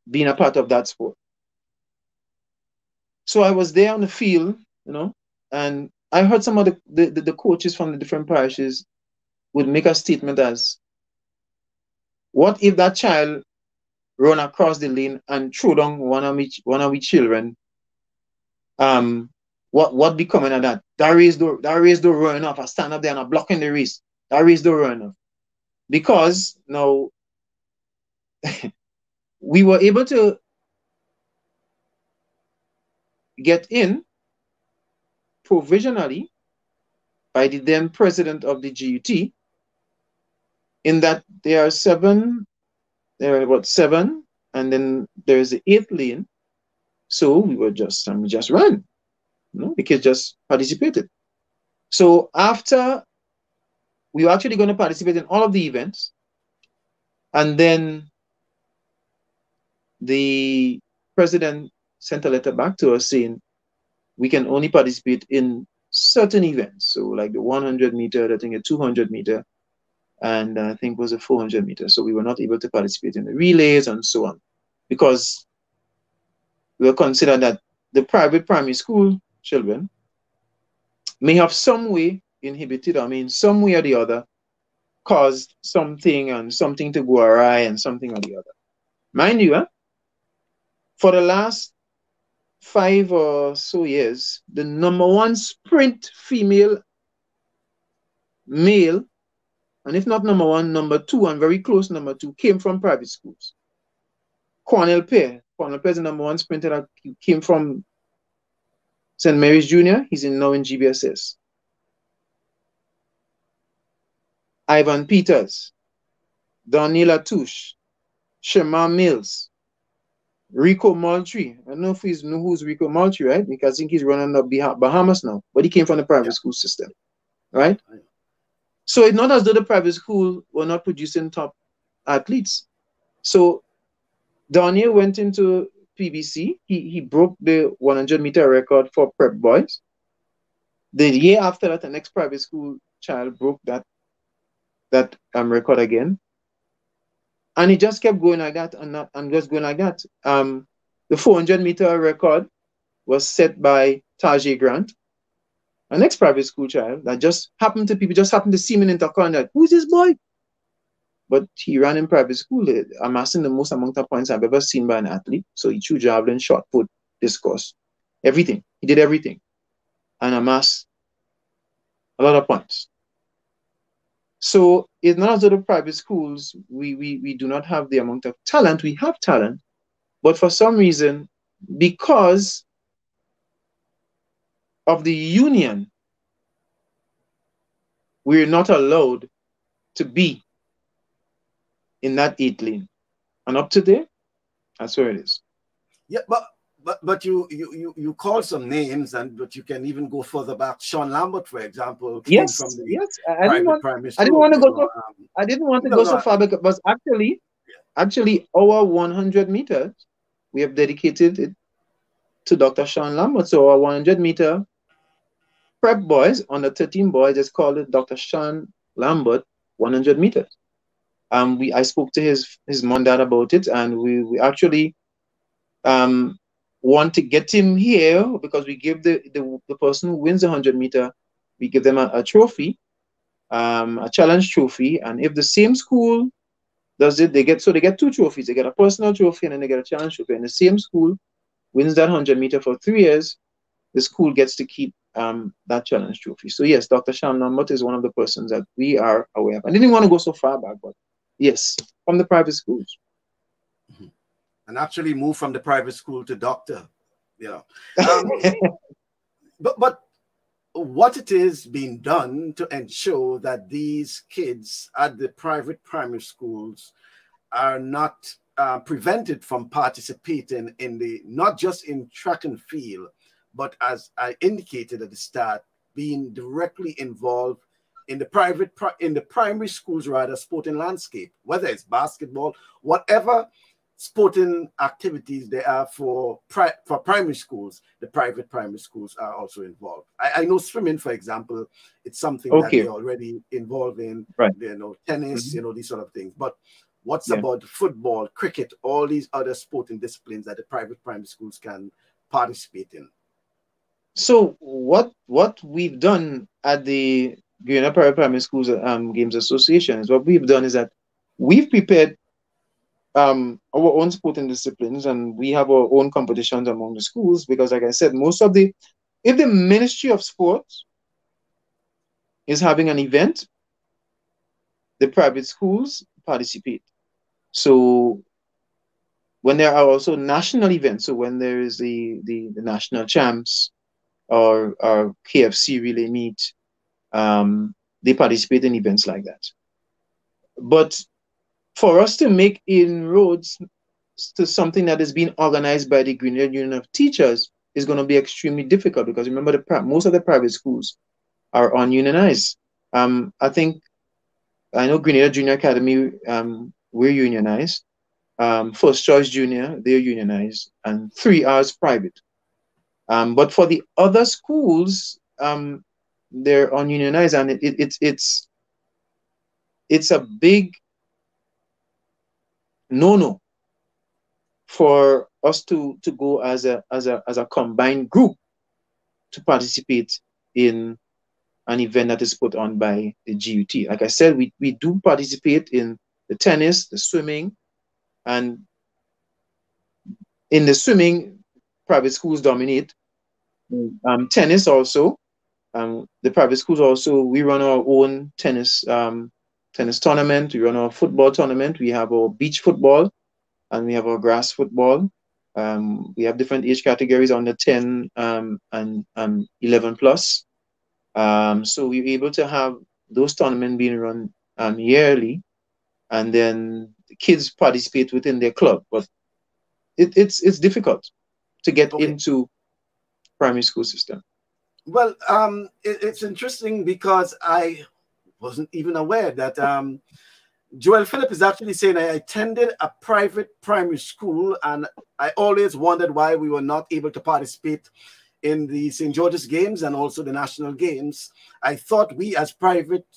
being a part of that sport. So I was there on the field, you know, and I heard some of the coaches from the different parishes would make a statement as, what if that child run across the lane and throw down one of we children? What be coming of that? That race door run enough. I stand up there and I'm blocking the race. That race door run enough. Because now we were able to get in provisionally by the then president of the GUT, in that there are about 7, and then there's the 8th lane. So we just ran. You know, the kids just participated. So after, we were actually going to participate in all of the events, and then the president sent a letter back to us saying we can only participate in certain events. So like the 100 meter, I think a 200 meter, and I think it was a 400 meter. So we were not able to participate in the relays and so on, because we were considered that the private primary school children may have some way inhibited, I mean, some way or the other, caused something and something to go awry and something or the other. Mind you, for the last 5 or so years, the #1 sprint female, male, and if not #1, #2, and very close #2, came from private schools. Cornell Pear is the #1 sprinter that came from St. Mary's Junior. He's now in GBSS. Ivan Peters, Daniela Touche, Shema Mills, Rico Moultrie. I don't know if you know who's Rico Moultrie, right? Because I think he's running the Bahamas now, but he came from the private Yeah. school system, Yeah. right? So it's not as though the private school were not producing top athletes. So Daniel went into PBC. He broke the 100-meter record for prep boys. The year after that, the next private school child broke that record again, and he just kept going like that and just going like that. The 400-meter record was set by Tajay Grant, a next private school child that people just happened to see him in Intercon, like, who's this boy? But he ran in private school, amassing the most amount of points I've ever seen by an athlete. So he threw javelin, shot put, discus, everything. He did everything and amassed a lot of points. So it's not as though the private schools, we do not have the amount of talent. We have talent, but for some reason, because of the union, we're not allowed to be in that 8 lane. And up to there, that's where it is. Yeah, but you call some names, but you can even go further back. Sean Lambert, for example, came Yes, from the yes. private primary I didn't school. want to go so. I didn't want to go so far because actually our 100 meters we have dedicated it to Dr. Sean Lambert. So our 100-meter prep boys, under 13 boys, just called it Dr. Sean Lambert 100 meters. I spoke to his mom and dad about it, and we actually want to get him here because we give the person who wins the 100-meter, we give them a trophy, a challenge trophy, and if the same school does it, they get 2 trophies. They get a personal trophy and then they get a challenge trophy. And the same school wins that 100-meter for 3 years, the school gets to keep that challenge trophy. So yes, Dr. Sean Lambert is one of the persons that we are aware of. I didn't want to go so far back, but yes, from the private schools. Mm-hmm. And actually move from the private school to doctor, you know. But what it is being done to ensure that these kids at the private primary schools are not prevented from participating in not just in track and field, but as I indicated at the start, being directly involved in the primary schools, rather, sporting landscape, whether it's basketball, whatever sporting activities there are for primary schools, the private primary schools are also involved. I know swimming, for example, it's something that they're already involved in, right. Tennis, these sort of things. But what's about football, cricket, all these other sporting disciplines that the private primary schools can participate in? So what we've done at the Grenada Primary Schools Games Association is what we've done is that we've prepared our own sporting disciplines, and we have our own competitions among the schools because, like I said, if the Ministry of Sports is having an event, the private schools participate. So when there are also national events, so when there is the national champs or KFC relay meet, they participate in events like that. But for us to make inroads to something that is being organized by the Grenada Union of Teachers is going to be extremely difficult because remember, most of the private schools are ununionized. I know Grenada Junior Academy, we're unionized. First Choice Junior, they're unionized, and 3R's private. But for the other schools, they're ununionized, and it's a big no for us to go as a combined group to participate in an event that is put on by the GUT. Like I said, we do participate in the tennis, the swimming, and in the swimming, private schools dominate. Tennis also, the private schools also, we run our own tennis tournament, we run our football tournament, we have our beach football, and we have our grass football. We have different age categories under 10 and 11 plus. So we're able to have those tournaments being run yearly, and then the kids participate within their club. But it's difficult to get Okay. into primary school system. Well, it's interesting because I wasn't even aware that Joel Phillip is actually saying, I attended a private primary school and I always wondered why we were not able to participate in the St. George's Games and also the national games. I thought we as private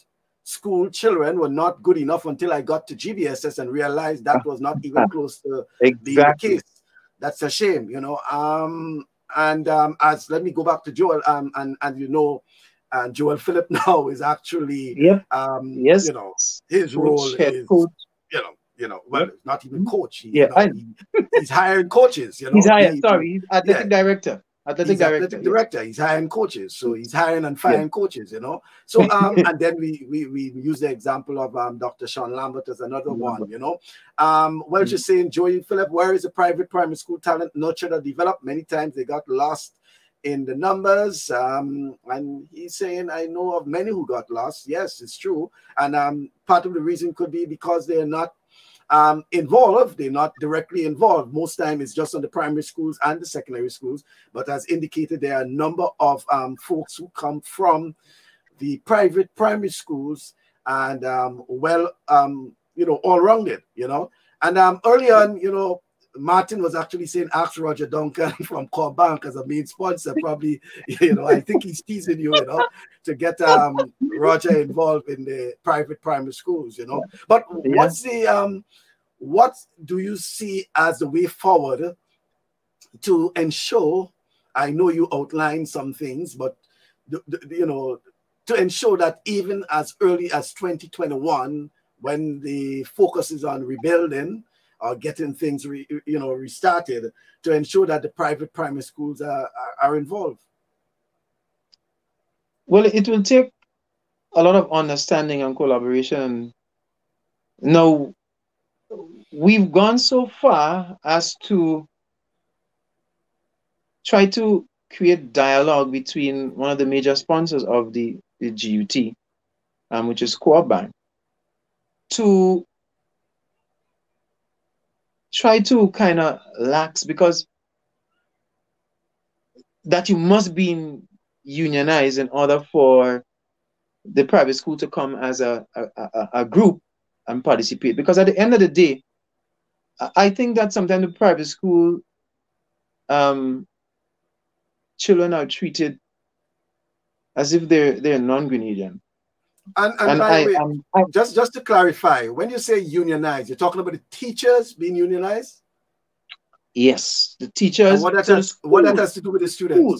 school children were not good enough until I got to GBSS and realized that was not even close to being the Exactly. case. That's a shame, you know. As let me go back to Joel, and you know, Joel Phillip now is actually, Yep. you Yes. know, his role Coach, head is, coach. well, Yep. it's not even coach. He, Yeah. And he's hiring coaches. he's hired. Sorry, he's Yeah, athletic director. Athletic he's director. athletic Yes. director. He's hiring coaches, so he's hiring and Yeah. firing coaches. So and then we use the example of Dr. Sean Lambert as another one. Well, just saying, Joey Phillip, where is the private primary school talent nurtured or developed? Many times they got lost in the numbers, and he's saying, I know of many who got lost. Yes, it's true, and part of the reason could be because they're not involved. They're not directly involved. Most time it's just on the primary schools and the secondary schools. But as indicated, there are a number of folks who come from the private primary schools and all rounded, And early on, Martin was actually saying, ask Roger Duncan from Core Bank as a main sponsor. Probably, I think he's teasing you, to get Roger involved in the private primary schools, But Yeah. what do you see as the way forward to ensure? I know you outlined some things, but to ensure that even as early as 2021, when the focus is on rebuilding or getting things restarted, to ensure that the private primary schools are involved. Well, it will take a lot of understanding and collaboration. Now, we've gone so far as to try to create dialogue between one of the major sponsors of the GUT, which is Core Bank, to try to kind of lax, because that you must be unionized in order for the private school to come as a group and participate. Because at the end of the day, I think that sometimes the private school children are treated as if they're non-Grenadian. And by the way, just to clarify, when you say unionized, you're talking about the teachers being unionized? Yes, the teachers. And what that has to do with the students? School.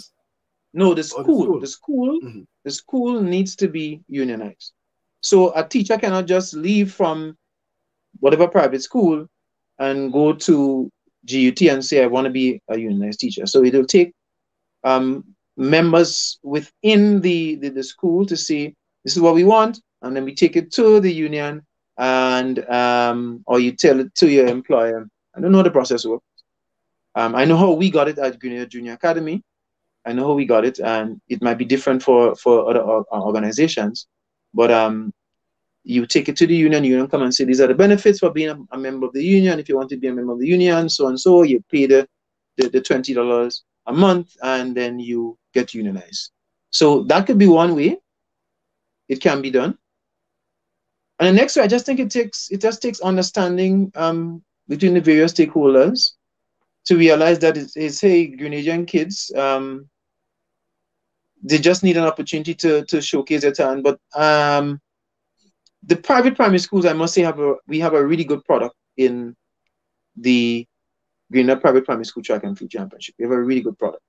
No, the school. Mm-hmm. The school needs to be unionized. So a teacher cannot just leave from whatever private school and go to GUT and say, I want to be a unionized teacher. So it will take members within the school to say, this is what we want, and then we take it to the union, and or you tell it to your employer. I don't know how the process works. I know how we got it at Grenada Junior Academy. I know how we got it, and it might be different for other organizations. But you take it to the union come and say, these are the benefits for being a member of the union. If you want to be a member of the union, so and so, you pay the $20 a month, and then you get unionized. So that could be one way it can be done. And the next way, I just think it just takes understanding between the various stakeholders to realize that it's hey, Grenadian kids, they just need an opportunity to showcase their talent. But the private primary schools, I must say, we have a really good product in the Grenada Private Primary School Track and Field Championship. We have a really good product.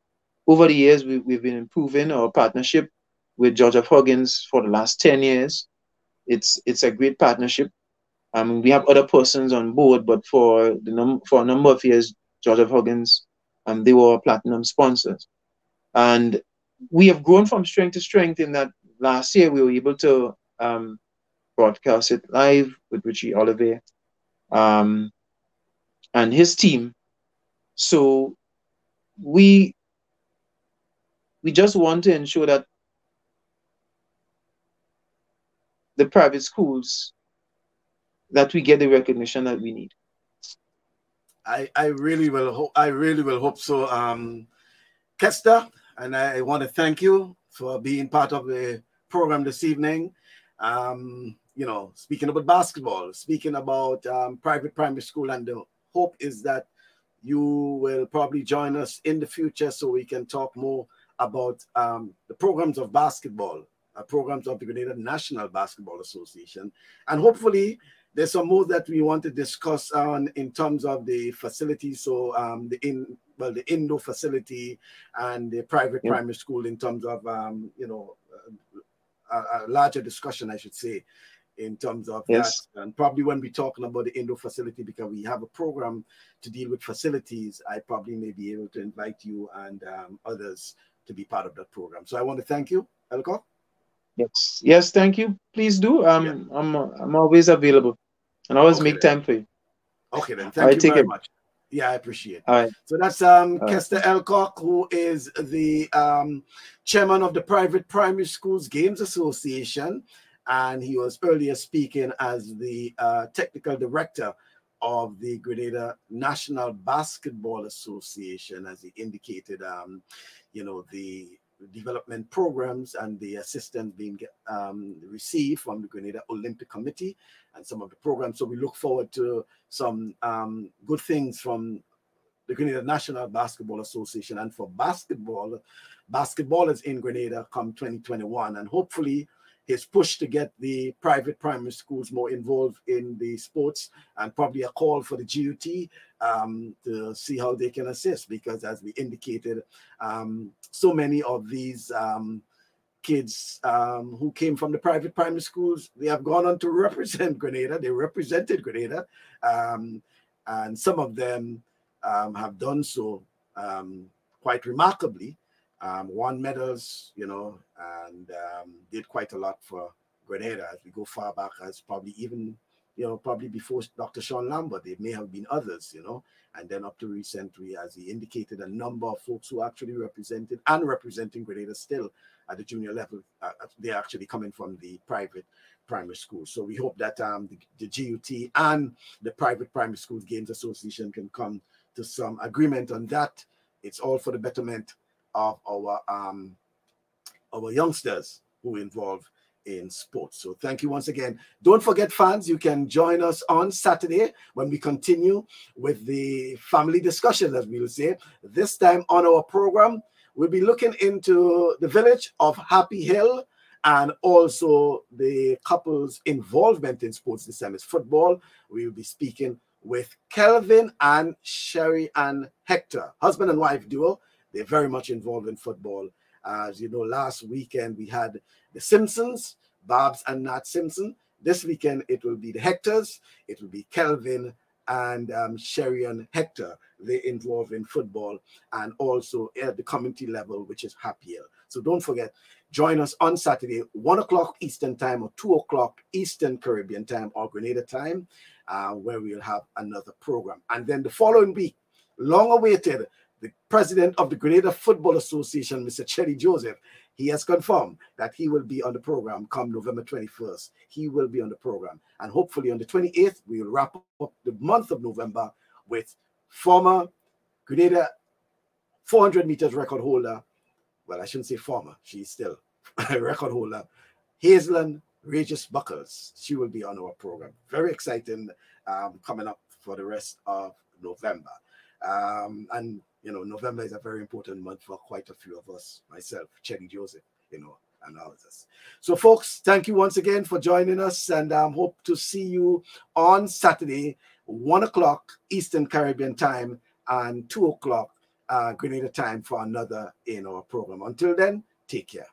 Over the years, we've been improving our partnership with George F. Huggins for the last 10 years. It's a great partnership. We have other persons on board, but for a number of years, George F. Huggins, they were platinum sponsors. And we have grown from strength to strength in that last year we were able to broadcast it live with Richie Oliver and his team. So we just want to ensure that the private schools, that we get the recognition that we need. I really will hope. I really will hope so, Kester. And I want to thank you for being part of the program this evening. You know, speaking about basketball, speaking about private primary school, and the hope is that you will probably join us in the future so we can talk more about the programs of basketball, programs of the Grenada National Basketball Association, and hopefully there's some more that we want to discuss on in terms of the facilities. So the indoor facility and the private primary school in terms of you know, a larger discussion, I should say, in terms of that. And probably when we're talking about the indoor facility, because we have a program to deal with facilities, I probably may be able to invite you and others to be part of that program. So I want to thank you, Elcock. Yes, thank you. Please do. I'm always available, and always make time for you. Okay, then. Thank you very much. Yeah, I appreciate it. All right. So that's Kester Elcock, who is the chairman of the Private Primary Schools Games Association, and he was earlier speaking as the technical director of the Grenada National Basketball Association, as he indicated, you know, the development programs and the assistance being received from the Grenada Olympic Committee and some of the programs. So we look forward to some good things from the Grenada National Basketball Association and for basketballers in Grenada come 2021. And hopefully his push to get the private primary schools more involved in the sports, and probably a call for the GUT to see how they can assist, because as we indicated, so many of these kids who came from the private primary schools, they have gone on to represent Grenada. They represented Grenada, and some of them have done so quite remarkably. Won medals, you know, and did quite a lot for Grenada as we go far back as probably even, you know, probably before Dr. Sean Lambert, there may have been others, you know, and then up to recently, as he indicated, a number of folks who actually represented and representing Grenada still at the junior level, they're actually coming from the private primary school. So we hope that the GUT and the Private Primary Schools Games Association can come to some agreement on that. It's all for the betterment of our youngsters who are involved in sports. So thank you once again. Don't forget, fans, you can join us on Saturday when we continue with the family discussion, as we will say. This time on our program, we'll be looking into the village of Happy Hill and also the couple's involvement in sports this time is football. We will be speaking with Kelvin and Sherry and Hector, husband and wife duo. They're very much involved in football. As you know, last weekend we had the Simpsons, Babs and Nat Simpson. This weekend it will be the Hectors. It will be Kelvin and Sherry and Hector. They're involved in football and also at the community level, which is Happy Hill. So don't forget, join us on Saturday, 1 o'clock Eastern Time or 2 o'clock Eastern Caribbean Time or Grenada Time, where we'll have another program. And then the following week, long awaited, the president of the Grenada Football Association, Mr. Chelly Joseph, he has confirmed that he will be on the program come November 21st. He will be on the program. And hopefully on the 28th, we will wrap up the month of November with former Grenada 400 meters record holder. Well, I shouldn't say former. She's still a record holder. Hazelin Regis Buckles. She will be on our program. Very exciting coming up for the rest of November. And you know, November is a very important month for quite a few of us, myself, Chelly Joseph, you know, and others. So, folks, thank you once again for joining us, and hope to see you on Saturday, 1 o'clock Eastern Caribbean Time and 2 o'clock Grenada Time for another in our program. Until then, take care.